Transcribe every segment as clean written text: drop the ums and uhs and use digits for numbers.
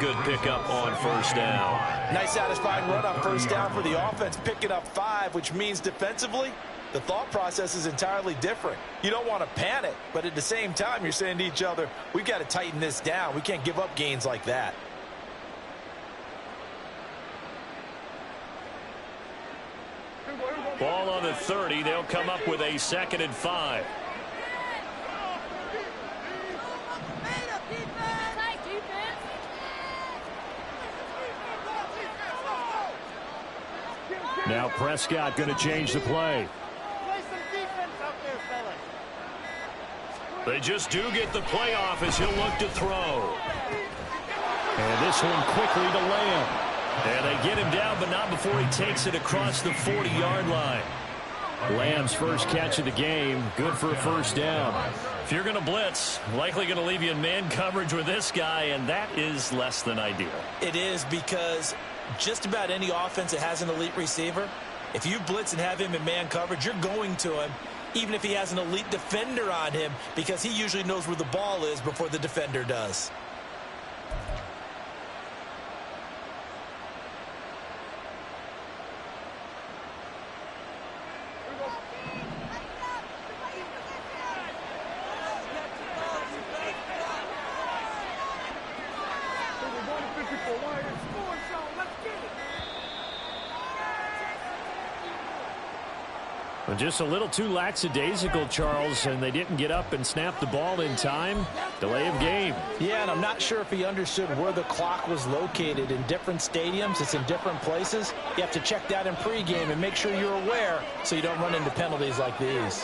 good pickup on first down. Nice satisfying run on first down for the offense, picking up 5, which means defensively, the thought process is entirely different. You don't want to panic, but at the same time, you're saying to each other, we've got to tighten this down. We can't give up gains like that. Ball on the 30. They'll come up with a 2nd and 5. Now Prescott going to change the play. They just do get the play off as he'll look to throw. And this one quickly to Lamb. And they get him down, but not before he takes it across the 40-yard line. Lamb's first catch of the game, good for a first down. If you're going to blitz, likely going to leave you in man coverage with this guy, and that is less than ideal. It is, because just about any offense that has an elite receiver, if you blitz and have him in man coverage, you're going to him, even if he has an elite defender on him, because he usually knows where the ball is before the defender does. Just a little too lackadaisical, Charles, and they didn't get up and snap the ball in time. Delay of game. Yeah, and I'm not sure if he understood where the clock was located. In different stadiums, it's in different places. You have to check that in pregame and make sure you're aware so you don't run into penalties like these.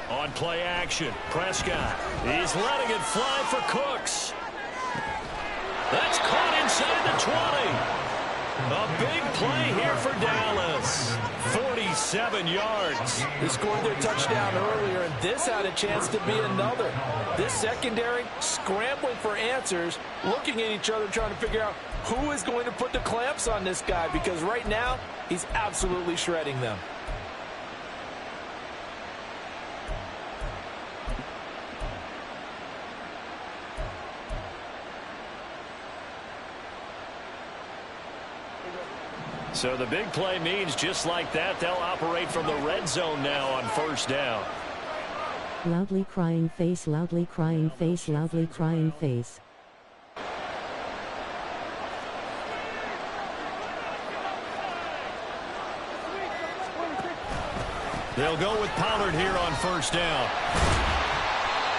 On play action, Prescott. He's letting it fly for Cooks. That's caught inside the 20. A big play here for Dallas. 47 yards. They scored their touchdown earlier, and this had a chance to be another. This secondary scrambling for answers, looking at each other, trying to figure out who is going to put the clamps on this guy, because right now he's absolutely shredding them. So the big play means just like that, they'll operate from the red zone now on first down. Loudly crying face, loudly crying face, loudly crying face. They'll go with Pollard here on first down.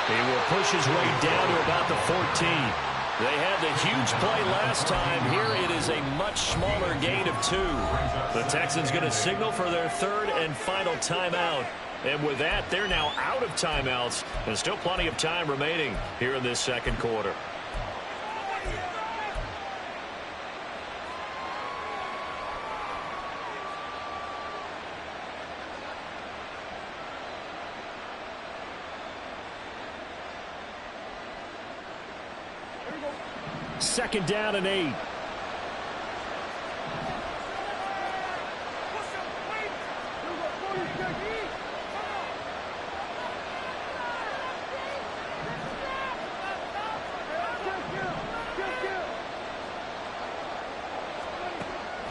He will push his way down to about the 14. They had the huge play last time. Here it is a much smaller gain of 2. The Texans going to signal for their 3rd and final timeout. And with that, they're now out of timeouts. There's still plenty of time remaining here in this second quarter. Second down and 8.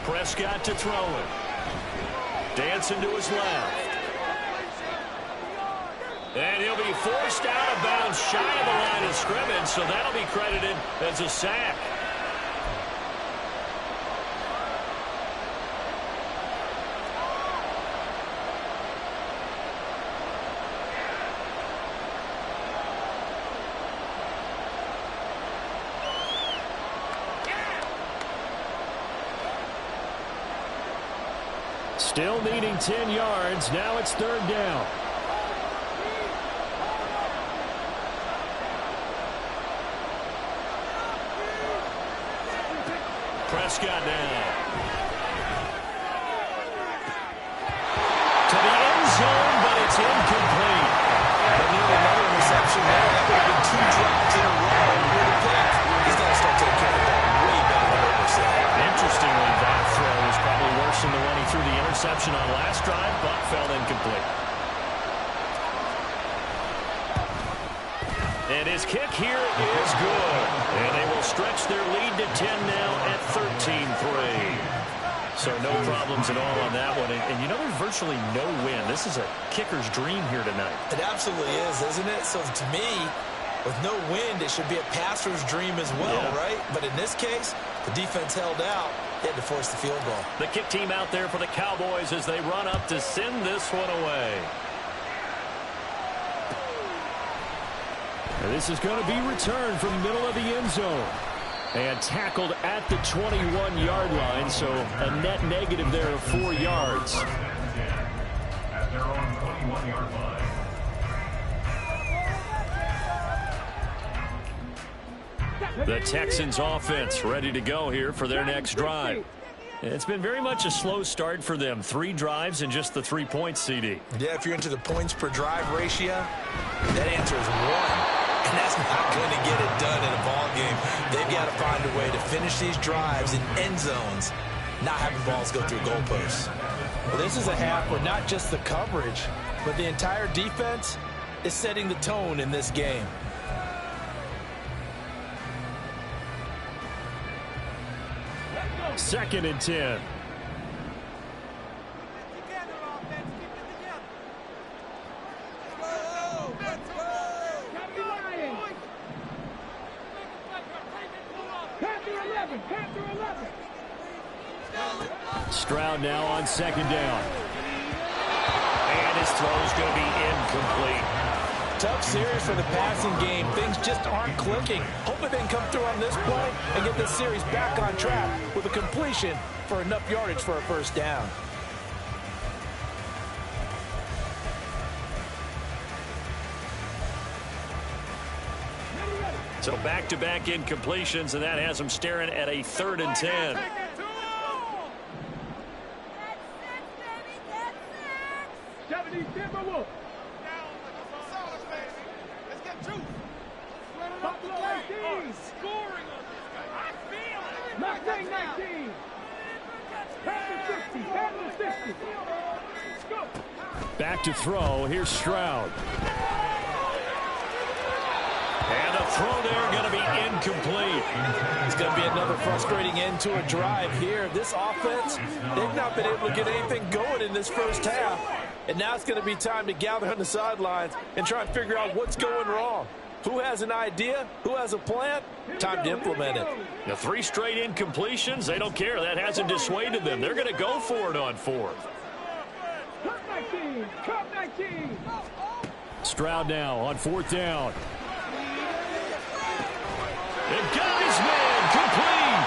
Prescott to throw it. Dancing to his left. And he'll be forced out of bounds shy of the line of scrimmage, so that'll be credited as a sack. Still needing 10 yards. Now it's 3rd down. Prescott now. To the end zone, but it's incomplete. But nearly another reception there. That would have been 2 drops in a row. With a pick. He's got to start taking care of that way better than what we're saying. Interestingly, that throw was probably worse than the one he threw the interception on last drive, but fell incomplete. And his kick here is good. And they will stretch their lead to 10 now at 13-3. So no problems at all on that one. And you know, there's virtually no win. This is a kicker's dream here tonight. It absolutely is, isn't it? So to me, with no wind, it should be a passer's dream as well, right? But in this case, the defense held out. They had to force the field goal. The kick team out there for the Cowboys as they run up to send this one away. And this is going to be returned from the middle of the end zone. And tackled at the 21-yard line, so a net negative there of 4 yards. At their own 21-yard line. The Texans offense ready to go here for their next drive. It's been very much a slow start for them. 3 drives and just the 3 points, CD. Yeah, if you're into the points per drive ratio, that answer is 1. And that's not going to get it done in a ball game. They've got to find a way to finish these drives in end zones, not having balls go through goalposts. Well, this is a half where not just the coverage, but the entire defense is setting the tone in this game. Second and 10. Stroud now on second down. And his throw is going to be incomplete. Tough series for the passing game. Things just aren't clicking. Hoping they can come through on this play and get this series back on track with a completion for enough yardage for a first down. So back-to-back incompletions, and that has them staring at a 3rd and 10. Back to throw. Here's Stroud. And the throw there going to be incomplete. It's going to be another frustrating end to a drive here. This offense, they've not been able to get anything going in this first half. And now it's going to be time to gather on the sidelines and try and figure out what's going wrong. Who has an idea? Who has a plan? Time to implement it. The 3 straight incompletions, they don't care. That hasn't dissuaded them. They're going to go for it on 4th. Stroud now on 4th down. And got his man complete.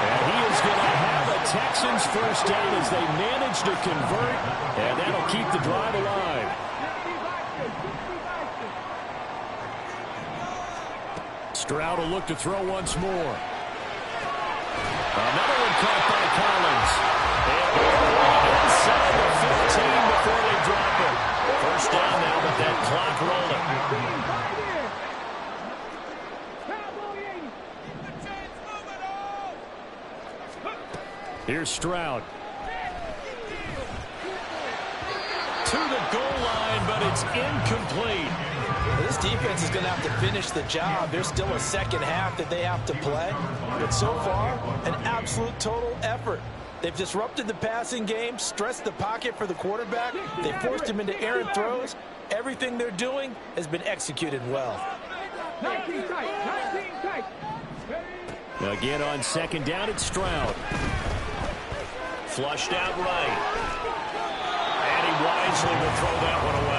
And he is going to have a Texans first down as they manage to convert. And that'll keep the drive alive. Stroud will look to throw once more. Another one caught by Collins. And inside the 15 before they drop it. First down now with that clock rolling. Here's Stroud. To the goal line, but it's incomplete. This defense is going to have to finish the job. There's still a second half that they have to play. But so far, an absolute total effort. They've disrupted the passing game, stressed the pocket for the quarterback. They forced him into errant throws. Everything they're doing has been executed well. 19 tight. Again on second down, it's Stroud. Flushed out right. And he wisely will throw that one away.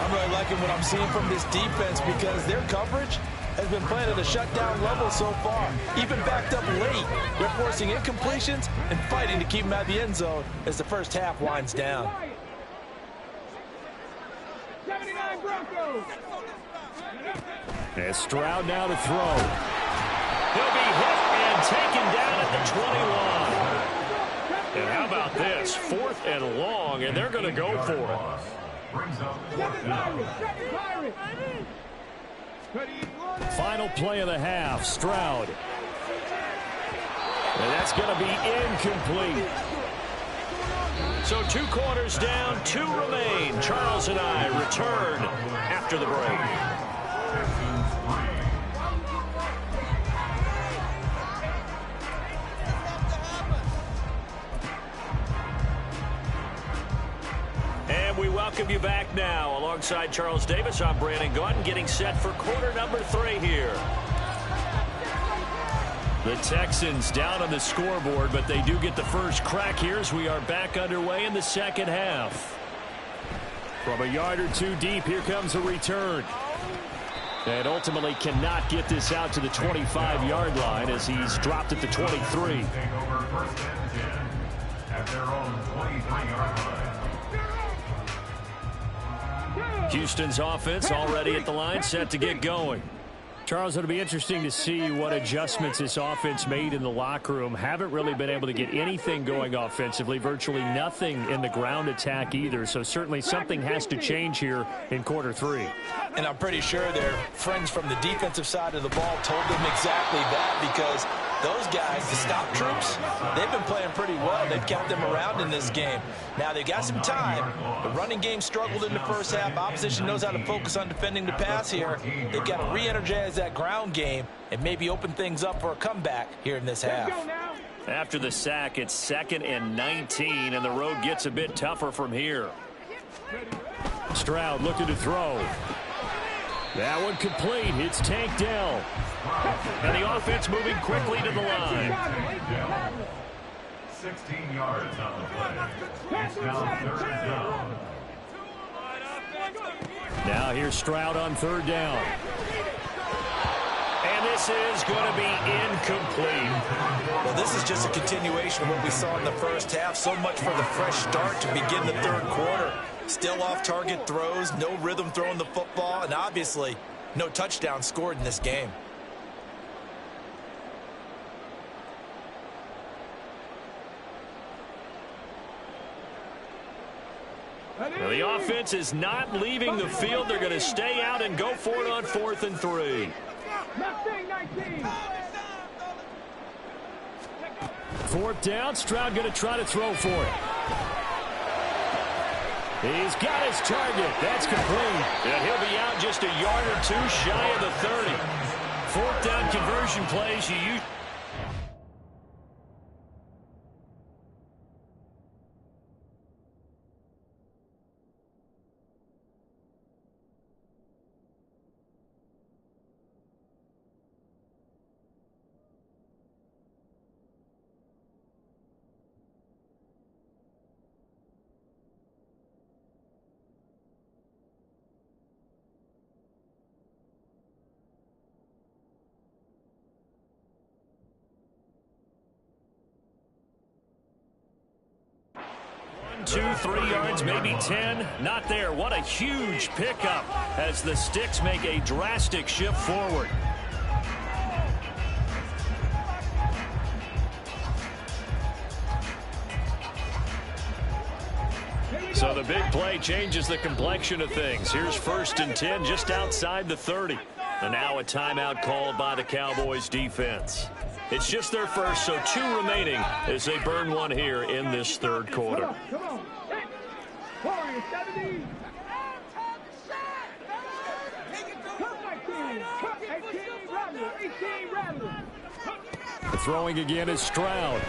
I'm really liking what I'm seeing from this defense because their coverage has been playing at a shutdown level so far. Even backed up late. They're forcing incompletions and fighting to keep them out of the end zone as the first half winds down. 79 Broncos. And Stroud now to throw. He'll be hit and taken down at the 21. And how about this? 4th and long, and they're going to go for it. Final play of the half, Stroud. And that's going to be incomplete. So 2 quarters down, 2 remain. Charles and I return after the break. And we welcome you back now. Alongside Charles Davis, I'm Brandon Gaudin, getting set for quarter number 3 here. The Texans down on the scoreboard, but they do get the first crack here as we are back underway in the second half. From a yard or two deep, here comes a return. And ultimately cannot get this out to the 25-yard line as he's dropped at the 23. Take over first and 10 at their own 23-yard line. Houston's offense already at the line, set to get going. Charles, it'll be interesting to see what adjustments this offense made in the locker room. Haven't really been able to get anything going offensively, virtually nothing in the ground attack either. So certainly something has to change here in quarter 3. And I'm pretty sure their friends from the defensive side of the ball told them exactly that, because those guys, the stop troops, they've been playing pretty well. They've kept them around in this game. Now, they've got some time. The running game struggled in the first half. Opposition knows how to focus on defending the pass here. They've got to re-energize that ground game and maybe open things up for a comeback here in this half. After the sack, it's 2nd and 19, and the road gets a bit tougher from here. Stroud looking to throw. That one complete. It's tanked down. And the offense moving quickly to the line. 16 yards on the play. It's now 3rd down. Now here's Stroud on 3rd down. And this is going to be incomplete. Well, this is just a continuation of what we saw in the first half. So much for the fresh start to begin the 3rd quarter. Still off-target throws, no rhythm throwing the football, and obviously no touchdown scored in this game. Now, the offense is not leaving the field. They're going to stay out and go for it on 4th and 3. 4th down. Stroud going to try to throw for it. He's got his target. That's complete. And he'll be out just a yard or two shy of the 30. 4th down conversion plays you use. Two, 3 yards, maybe 10. Not there. What a huge pickup as the Sticks make a drastic shift forward. So the big play changes the complexion of things. Here's 1st and 10 just outside the 30. And now a timeout called by the Cowboys defense. It's just their first, so 2 remaining as they burn one here in this 3rd quarter. Come on. Warriors 70. The throwing again is Stroud.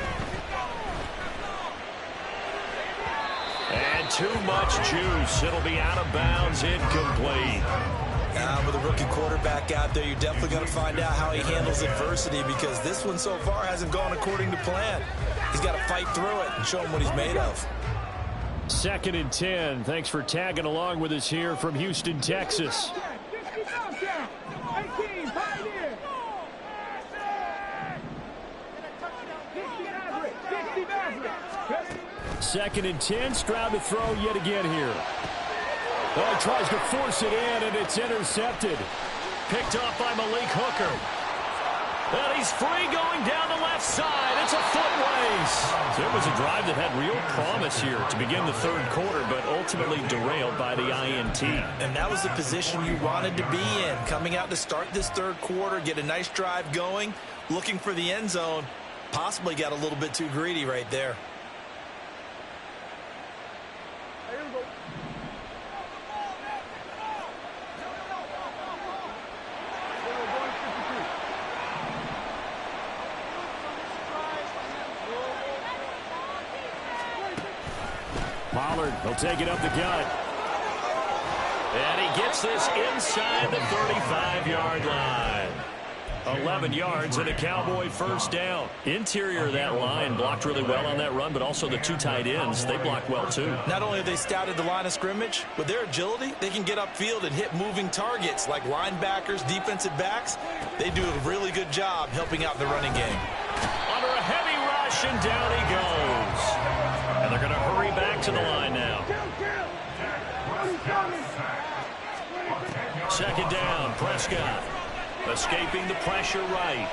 And too much juice. It'll be out of bounds, incomplete. With a rookie quarterback out there, you're definitely going to find out how he handles adversity, because this one so far hasn't gone according to plan. He's got to fight through it and show him what he's made of. 2nd and 10. Thanks for tagging along with us here from Houston, Texas. 2nd and 10. Stroud to throw yet again here. Oh, he tries to force it in, and it's intercepted. Picked off by Malik Hooker. And he's free going down the left side. It's a foot race. So it was a drive that had real promise here to begin the 3rd quarter, but ultimately derailed by the INT. And that was the position you wanted to be in. Coming out to start this 3rd quarter, get a nice drive going, looking for the end zone. Possibly got a little bit too greedy right there. He'll take it up the gut. And he gets this inside the 35-yard line. 11 yards and a Cowboy first down. Interior of that line blocked really well on that run, but also the two tight ends, they blocked well too. Not only have they scouted the line of scrimmage, with their agility, they can get upfield and hit moving targets like linebackers, defensive backs. They do a really good job helping out the running game. Under a heavy rush, and down he goes. And they're going to hurry back to the line now. Second down, Prescott. Escaping the pressure right.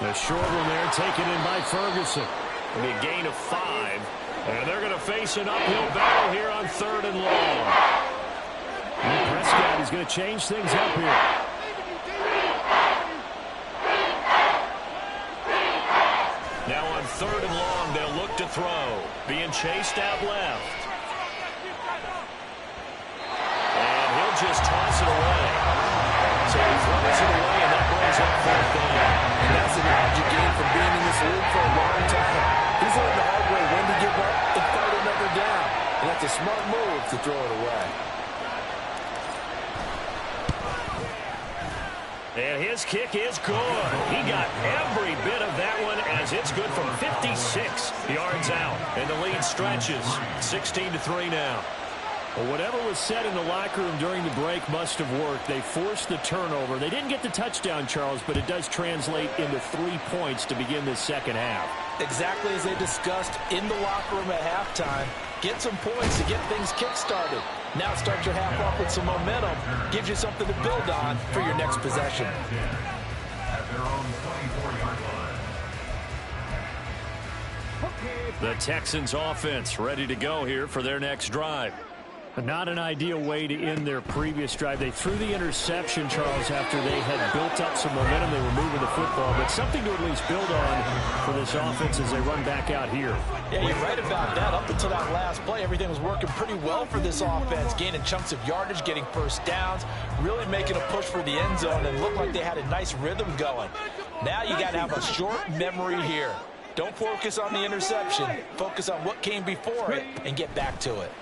The short one there taken in by Ferguson. It'll be a gain of 5. And they're going to face an uphill battle here on 3rd and long. And Prescott is going to change things up here. Now on 3rd and long, they'll look to throw. Being chased out left. And he'll just toss it away. So he throws it away, and that brings up 4th down. And that's an object gain from being in this league for a long time. He's learned the hard way when to give up and fight another down. And that's a smart move to throw it away. And his kick is good. He got every bit of that one as it's good from 56 yards out. And the lead stretches 16-3 now. Well, whatever was said in the locker room during the break must have worked. They forced the turnover. They didn't get the touchdown, Charles, but it does translate into 3 points to begin this second half. Exactly as they discussed in the locker room at halftime. Get some points to get things kick-started. Now start your half off with some momentum. Gives you something to build on for your next possession. At their own 24-yard line. The Texans offense ready to go here for their next drive. Not an ideal way to end their previous drive. They threw the interception, Charles, after they had built up some momentum. They were moving the football, but something to at least build on for this offense as they run back out here. Yeah, you're right about that. Up until that last play, everything was working pretty well for this offense, gaining chunks of yardage, getting first downs, really making a push for the end zone, and looked like they had a nice rhythm going. Now you got to have a short memory here. Don't focus on the interception. Focus on what came before it and get back to it.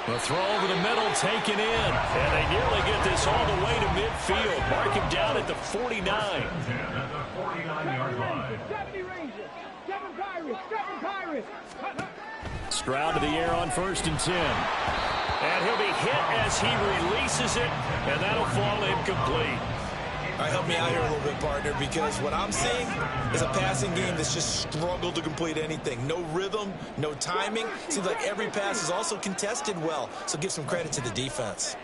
The throw over the middle taken in. And they nearly get this all the way to midfield. Mark him down at the 49. At the 49-yard line. Stroud to the air on 1st and 10. And he'll be hit as he releases it, and that'll fall incomplete. All right, help me out here a little bit, partner, because what I'm seeing is a passing game that's just struggled to complete anything. No rhythm, no timing. Seems like every pass is also contested well, so give some credit to the defense.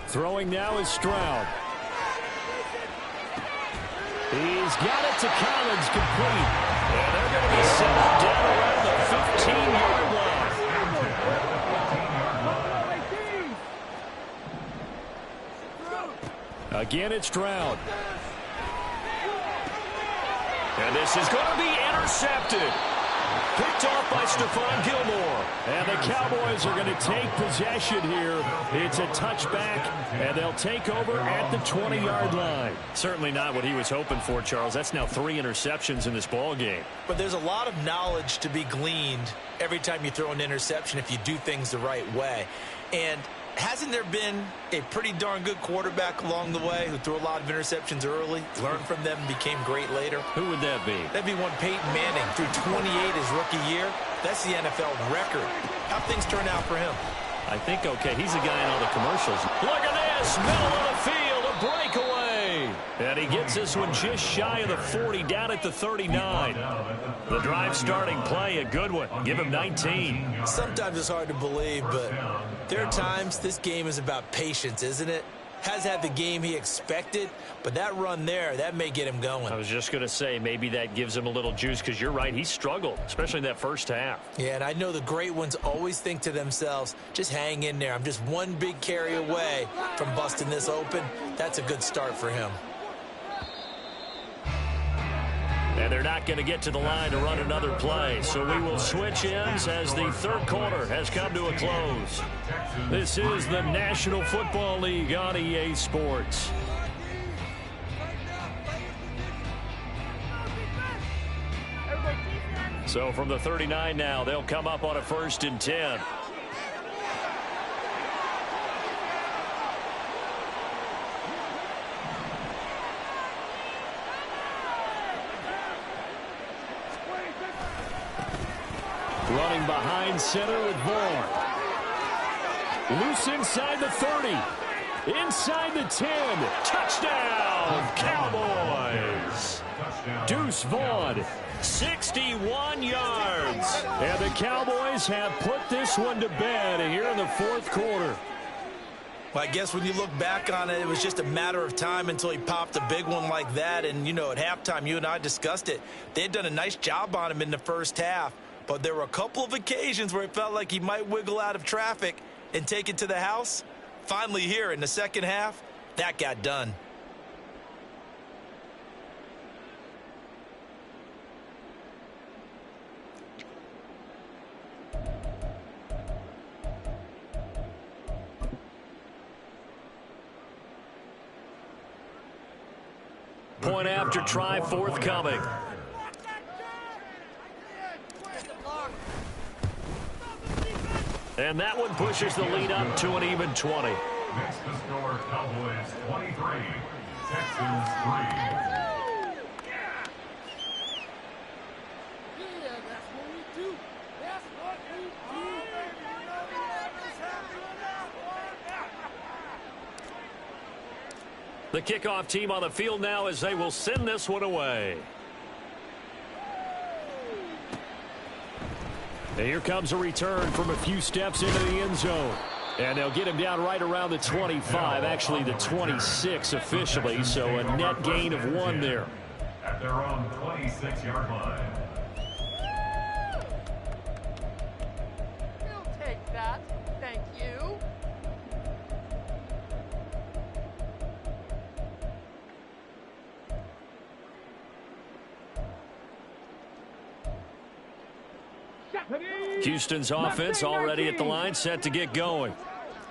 Throwing now is Stroud. He's got it to Collins, complete. And they're going to be set up down around the 15-yard line. Again, it's Stroud. And this is going to be intercepted. Picked off by Stephon Gilmore. And the Cowboys are going to take possession here. It's a touchback, and they'll take over at the 20-yard line. Certainly not what he was hoping for, Charles. That's now 3 interceptions in this ball game. But there's a lot of knowledge to be gleaned every time you throw an interception if you do things the right way. And hasn't there been a pretty darn good quarterback along the way who threw a lot of interceptions early, learned from them, and became great later? Who would that be? That'd be one Peyton Manning, threw 28 his rookie year. That's the NFL record. How'd things turn out for him? I think, okay, he's the guy in all the commercials. Look at this, middle of the field, a breakaway. And he gets this one just shy of the 40, down at the 39. The drive starting play, a good one. Give him 19. Sometimes it's hard to believe, but there are times this game is about patience, isn't it? Has had the game he expected, but that run there, that may get him going. I was just going to say, maybe that gives him a little juice, because you're right, he struggled, especially in that first half. Yeah, and I know the great ones always think to themselves, just hang in there. I'm just one big carry away from busting this open. That's a good start for him. And they're not going to get to the line to run another play. So we will switch ends as the third quarter has come to a close. This is the National Football League on EA Sports. So from the 39 now, they'll come up on a 1st and 10. Running behind center with Vaughn. Loose inside the 30. Inside the 10. Touchdown, Cowboys. Deuce Vaughn, 61 yards. And the Cowboys have put this one to bed here in the 4th quarter. Well, I guess when you look back on it, it was just a matter of time until he popped a big one like that. And, you know, at halftime, you and I discussed it. They had done a nice job on him in the first half. But there were a couple of occasions where it felt like he might wiggle out of traffic and take it to the house. Finally here in the second half, that got done. Point after try forthcoming. And that one pushes the lead up to an even 20. Next to score, Cowboys 23, Texans 3. The kickoff team on the field now as they will send this one away. And here comes a return from a few steps into the end zone. And they'll get him down right around the 25, actually the 26 officially, so a net gain of 1 there. At their own 26-yard line. We'll take that. Thank you. Houston's offense already at the line, set to get going.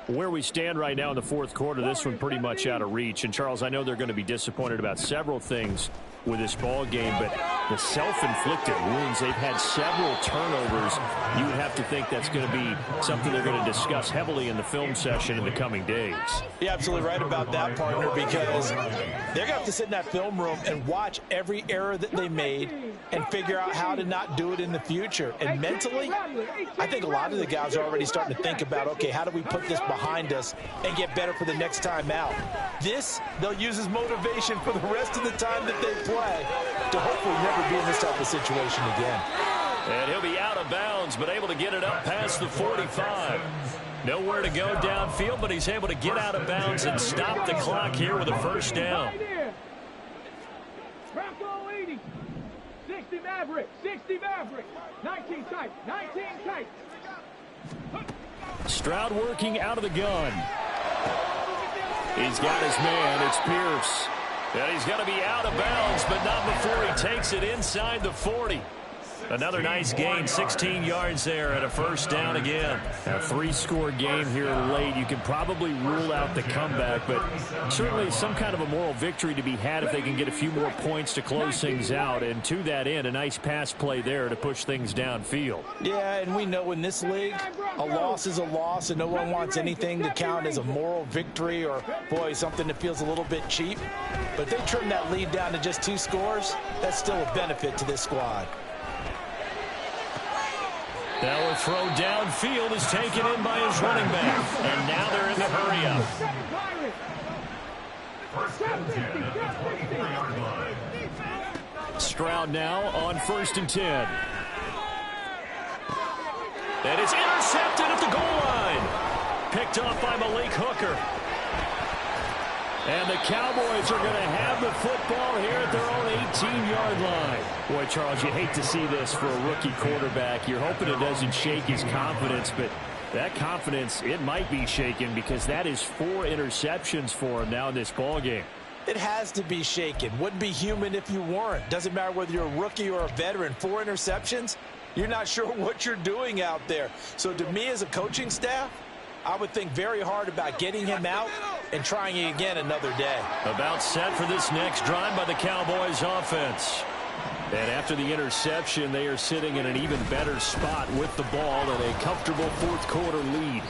Where we stand right now in the 4th quarter, this one pretty much out of reach. And, Charles, I know they're going to be disappointed about several things with this ball game, but the self-inflicted wounds, they've had several turnovers. You would have to think that's going to be something they're going to discuss heavily in the film session in the coming days. You're absolutely right about that, partner, because they're going to have to sit in that film room and watch every error that they made and figure out how to not do it in the future. And mentally, I think a lot of the guys are already starting to think about, okay, how do we put this behind us and get better for the next time out? This, they'll use as motivation for the rest of the time that they play to hopefully never be in this type of situation again. And he'll be out of bounds, but able to get it up past the 45. Nowhere to go downfield, but he's able to get out of bounds and stop the clock here with a 1st down. 60 Maverick, 60 Maverick, 19 tight, 19 tight. Stroud working out of the gun. He's got his man, it's Pierce. And he's going to be out of bounds, but not before he takes it inside the 40. Another nice gain, 16 yards there and a 1st down again. A 3-score game here late. You can probably rule out the comeback, but certainly some kind of a moral victory to be had if they can get a few more points to close things out. And to that end, a nice pass play there to push things downfield. Yeah, and we know in this league, a loss is a loss, and no one wants anything to count as a moral victory or, boy, something that feels a little bit cheap. But if they trim that lead down to just 2 scores, that's still a benefit to this squad. Now a throw downfield is taken in by his running back. And now they're in the hurry-up. Stroud now on 1st and 10. And it's intercepted at the goal line. Picked off by Malik Hooker. And the Cowboys are going to have the football here at their own 18-yard line. Boy, Charles, you hate to see this for a rookie quarterback. You're hoping it doesn't shake his confidence, but that confidence, it might be shaken because that is 4 interceptions for him now in this ball game. It has to be shaken. Wouldn't be human if you weren't. Doesn't matter whether you're a rookie or a veteran. 4 interceptions, you're not sure what you're doing out there. So to me as a coaching staff, I would think very hard about getting him out and trying it again another day. About set for this next drive by the Cowboys offense. And after the interception, they are sitting in an even better spot with the ball and a comfortable fourth-quarter lead.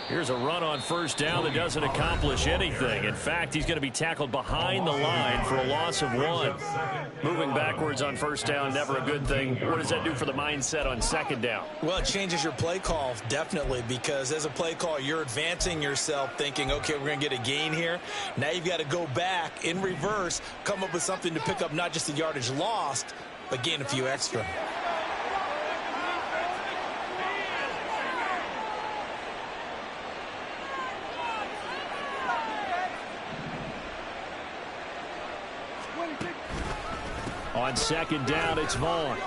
Here's a run on first down that doesn't accomplish anything. In fact, he's going to be tackled behind the line for a loss of 1. Moving backwards on first down, never a good thing. What does that do for the mindset on second down? Well, it changes your play call, definitely, because as a play call, you're advancing yourself thinking, okay, we're going to get a gain here. Now you've got to go back in reverse, come up with something to pick up not just the yardage lost, but gain a few extra. On second down, it's Vaughn.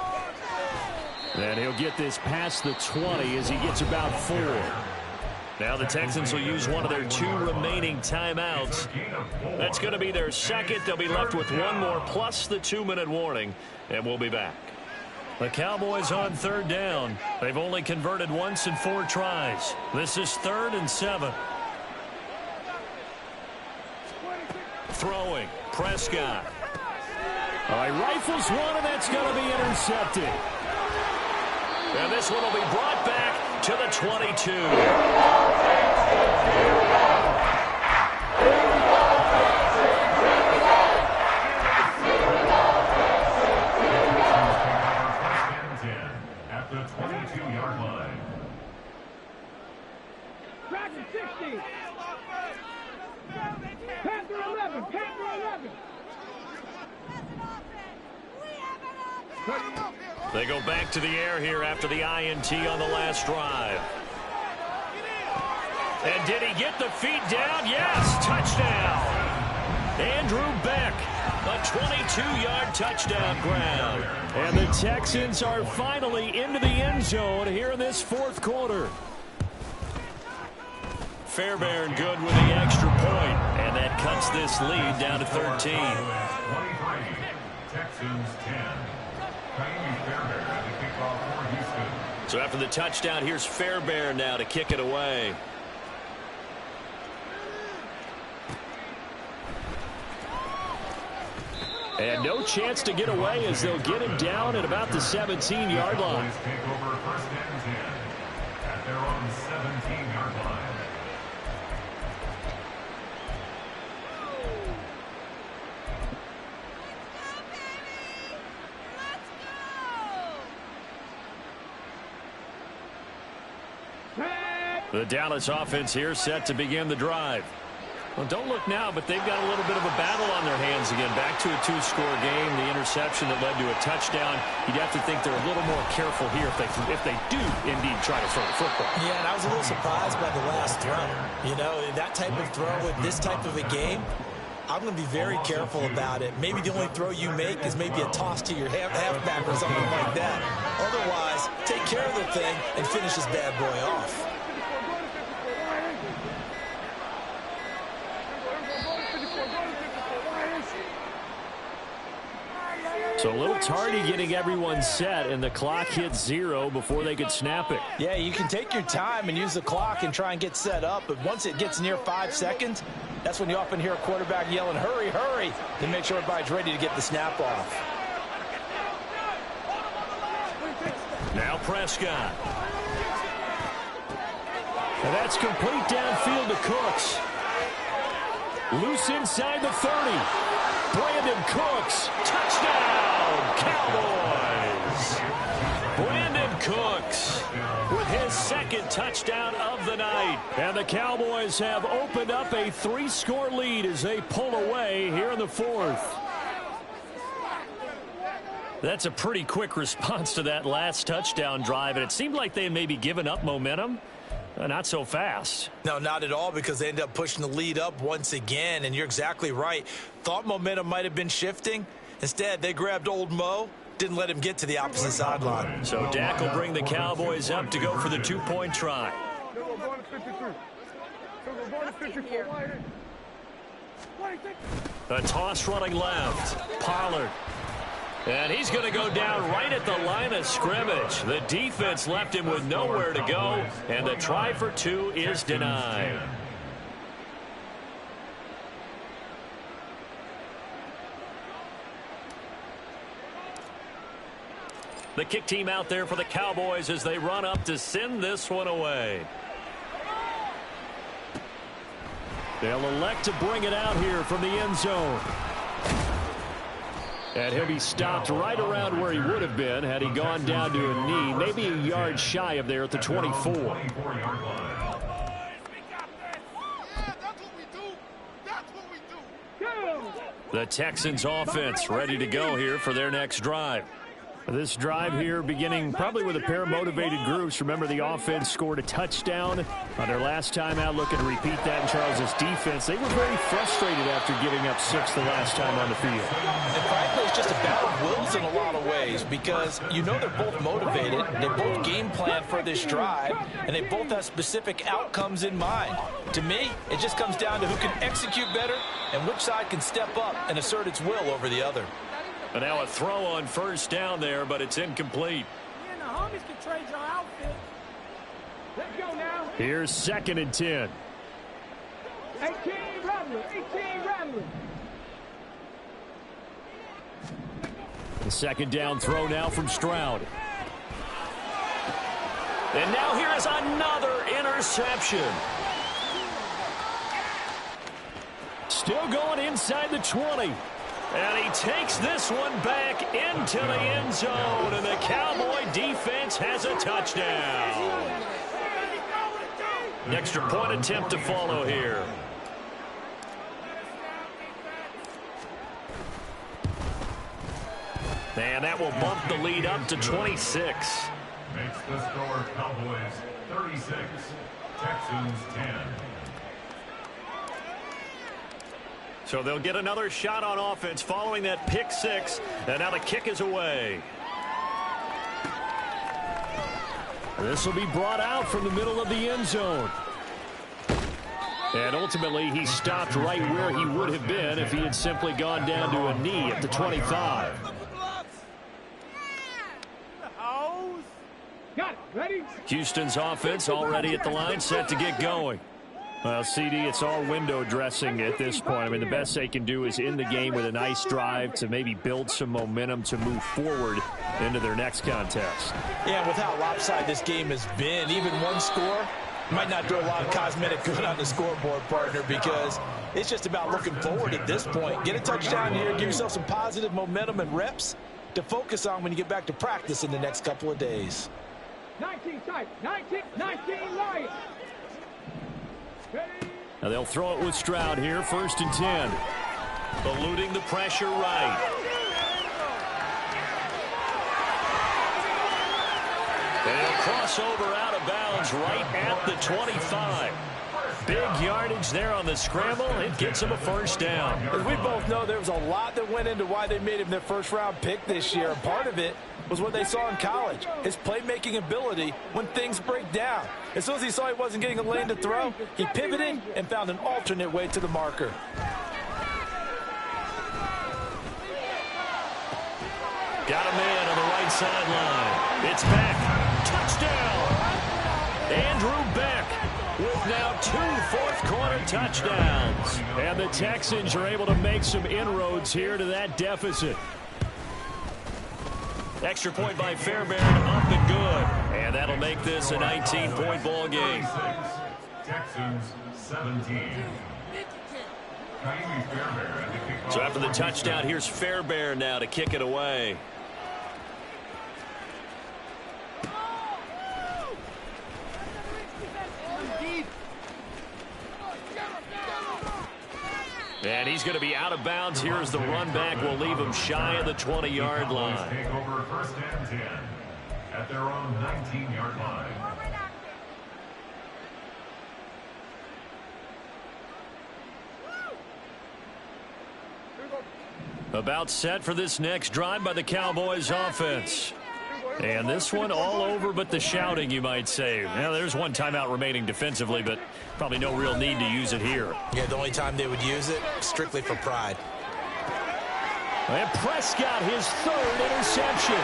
And he'll get this past the 20 as he gets about 4. Now the Texans will use one of their 2 remaining timeouts. That's going to be their second. They'll be left with 1 more plus the 2-minute warning, and we'll be back. The Cowboys on third down. They've only converted once in 4 tries. This is 3rd and 7. Throwing, Prescott. All right, rifles one, and that's going to be intercepted. And this one will be brought back to the 22. At the 22-yard line. Dragon 60. Panther 11. Panther 11. They go back to the air here after the INT on the last drive. And did he get the feet down? Yes, touchdown. Andrew Beck, a 22-yard touchdown grab. And the Texans are finally into the end zone here in this 4th quarter. Fairbairn good with the extra point, and that cuts this lead down to 13. 23, Texans 10. Fairbairn at the kickoff for Houston. So after the touchdown, here's Fairbairn now to kick it away. And no chance to get away as they'll get him down at about the 17-yard line. Take over 1st and 10 at their own 17-yard line. The Dallas offense here set to begin the drive. Well, don't look now, but they've got a little bit of a battle on their hands again. Back to a 2-score game. The interception that led to a touchdown. You'd have to think they're a little more careful here if they do indeed try to throw the football. Yeah, and I was a little surprised by the last throw. You know, that type of throw with this type of a game, I'm going to be very careful about it. Maybe the only throw you make is maybe a toss to your halfback or something like that. Otherwise, take care of the thing and finish this bad boy off. So a little tardy getting everyone set, and the clock hits 0 before they could snap it. Yeah, you can take your time and use the clock and try and get set up, but once it gets near 5 seconds, that's when you often hear a quarterback yelling, hurry, hurry, to make sure everybody's ready to get the snap off. Now Prescott. And that's complete downfield to Cooks. Loose inside the 30. Brandon Cooks, touchdown, Cowboys. Brandon Cooks with his 2nd touchdown of the night. And the Cowboys have opened up a 3-score lead as they pull away here in the 4th. That's a pretty quick response to that last touchdown drive, and it seemed like they had maybe given up momentum. Not so fast. No, not at all, because they end up pushing the lead up once again, and you're exactly right. Thought momentum might have been shifting. Instead, they grabbed old Mo, didn't let him get to the opposite sideline. So Dak will bring the Cowboys up to go for the 2-point try. A toss running left. Pollard. And he's going to go down right at the line of scrimmage. The defense left him with nowhere to go, and the try for two is denied. The kick team out there for the Cowboys as they run up to send this one away. They'll elect to bring it out here from the end zone. And he'll be stopped right around where he would have been had he gone down to a knee, maybe a yard shy of there at the 24. The Texans offense ready to go here for their next drive. This drive here beginning probably with a pair of motivated groups. Remember, the offense scored a touchdown on their last time out. Looking to repeat that in Charles' defense. They were very frustrated after giving up 6 the last time on the field. And frankly, it's just a battle of wills in a lot of ways because you know they're both motivated. They both game plan for this drive, and they both have specific outcomes in mind. To me, it just comes down to who can execute better and which side can step up and assert its will over the other. And now a throw on first down there, but it's incomplete. Me and the homies can trade your outfit. Let's go now. Here's 2nd and 10. 18 Rattler. 18 Rattler. The second down throw now from Stroud. And now here is another interception. Still going inside the 20. And he takes this one back into the end zone, and the Cowboy defense has a touchdown. An extra point attempt to follow here. And that will bump the lead up to 26. Makes the score Cowboys 36, Texans 10. So they'll get another shot on offense following that pick 6, and now the kick is away. This will be brought out from the middle of the end zone. And ultimately, he stopped right where he would have been if he had simply gone down to a knee at the 25. Got it. Ready? Houston's offense already at the line, set to get going. Well, CD, it's all window dressing at this point. I mean, the best they can do is end the game with a nice drive to maybe build some momentum to move forward into their next contest. Yeah, with how lopsided this game has been, even one score might not do a lot of cosmetic good on the scoreboard, partner, because it's just about looking forward at this point. Get a touchdown here, give yourself some positive momentum and reps to focus on when you get back to practice in the next couple of days. 19 tight. 19 Lions. Now they'll throw it with Stroud here, 1st and 10. Eluding the pressure right. And he'll cross over out of bounds right at the 25. Big yardage there on the scramble. It gets him a first down. As we both know, there was a lot that went into why they made him their first-round pick this year. And part of it was what they saw in college, his playmaking ability when things break down. As soon as he saw he wasn't getting a lane to throw, he pivoted and found an alternate way to the marker. Got a man on the right sideline. It's Beck. Touchdown. Andrew Beck with now 2 fourth-quarter touchdowns. And the Texans are able to make some inroads here to that deficit. Extra point by Fairbairn, up and good. And that'll make this a 19-point ball game. Texans 17. So after the touchdown, here's Fairbairn now to kick it away. And he's going to be out of bounds here as the run back will leave him shy of the 20-yard line. Take over 1st and 10 at their own 19-yard line. About set for this next drive by the Cowboys offense. And this one all over but the shouting, you might say. Well, there's one timeout remaining defensively, but probably no real need to use it here. Yeah, the only time they would use it, strictly for pride. And Prescott, his third interception.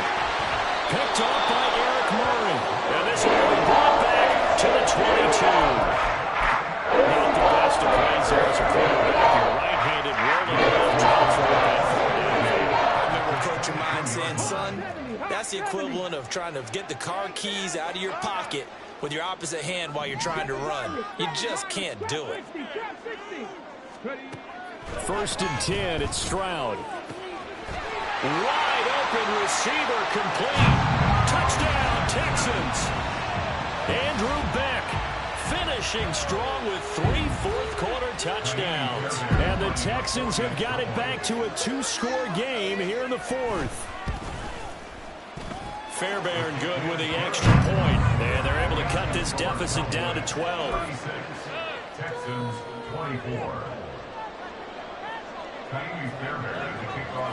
Picked off by Eric Murray. And this will be brought back to the 22. Not the best of plays there as a quarterback. Your right-handed rolling left trying to throw that forward. I remember a coach of mine saying, son, that's the equivalent of trying to get the car keys out of your pocket with your opposite hand while you're trying to run. You just can't do it. 1st and 10, it's Stroud. Wide open receiver complete. Touchdown, Texans. Andrew Beck finishing strong with 3 fourth-quarter touchdowns. And the Texans have got it back to a 2-score game here in the 4th. Fairbairn good with the extra point. And they're able to cut this deficit down to 12. Texans 24.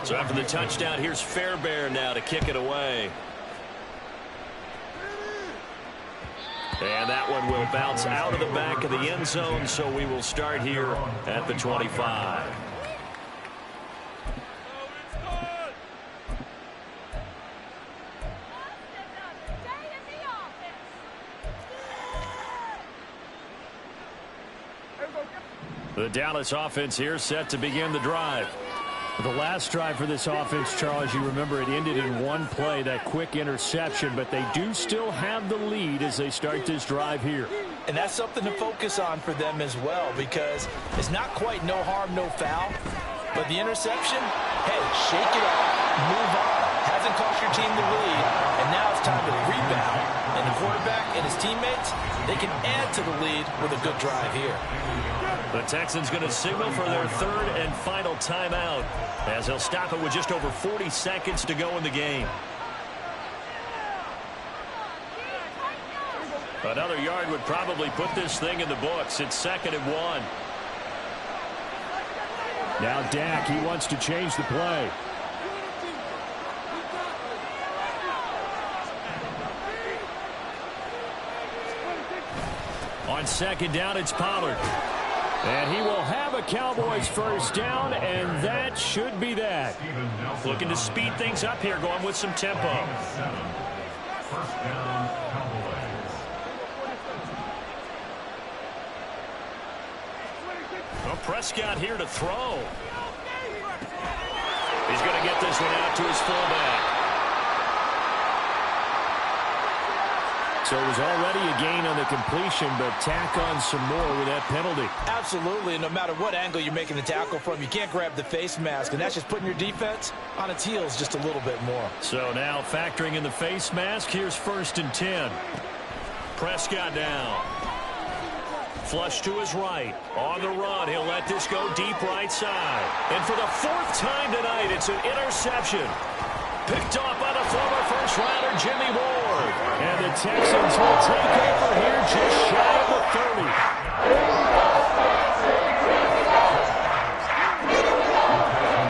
So after the touchdown, here's Fairbairn now to kick it away. And that one will bounce out of the back of the end zone, so we will start here at the 25. The Dallas offense here set to begin the drive. The last drive for this offense, Charles, you remember it ended in one play, that quick interception, but they do still have the lead as they start this drive here. And that's something to focus on for them as well, because it's not quite no harm, no foul. But the interception, hey, shake it off, move on. Hasn't cost your team the lead, and now it's time to rebound. And the quarterback and his teammates, they can add to the lead with a good drive here. The Texans going to signal for their 3rd and final timeout as they'll stop it with just over 40 seconds to go in the game. Another yard would probably put this thing in the books. It's 2nd and 1. Now Dak, he wants to change the play. On 2nd down, it's Pollard. And he will have a Cowboys 1st down, and that should be that. Looking to speed things up here, going with some tempo. 1st down, Cowboys. Well, Prescott here to throw. He's going to get this one out to his fullback. So it was already a gain on the completion, but tack on some more with that penalty. Absolutely, and no matter what angle you're making the tackle from, you can't grab the face mask, and that's just putting your defense on its heels just a little bit more. So now factoring in the face mask, here's 1st and 10. Prescott down. Flush to his right. On the run, he'll let this go deep right side. And for the 4th time tonight, it's an interception. Picked off by the former first-rounder Jimmy Ward. And the Texans will take over here just shy of the 30.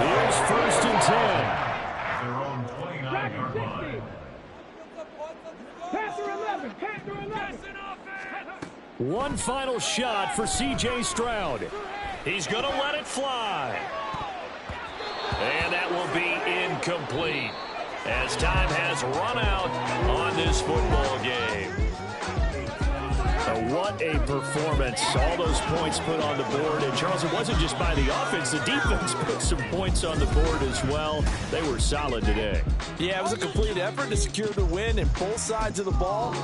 Here's 1st and 10. Their own 29-yard line. Panther 11, Panther 11. One final shot for C.J. Stroud. He's going to let it fly. And that will be incomplete as time has run out on this football game. What a performance. All those points put on the board. And, Charles, it wasn't just by the offense. The defense put some points on the board as well. They were solid today. Yeah, it was a complete effort to secure the win in both sides of the ball.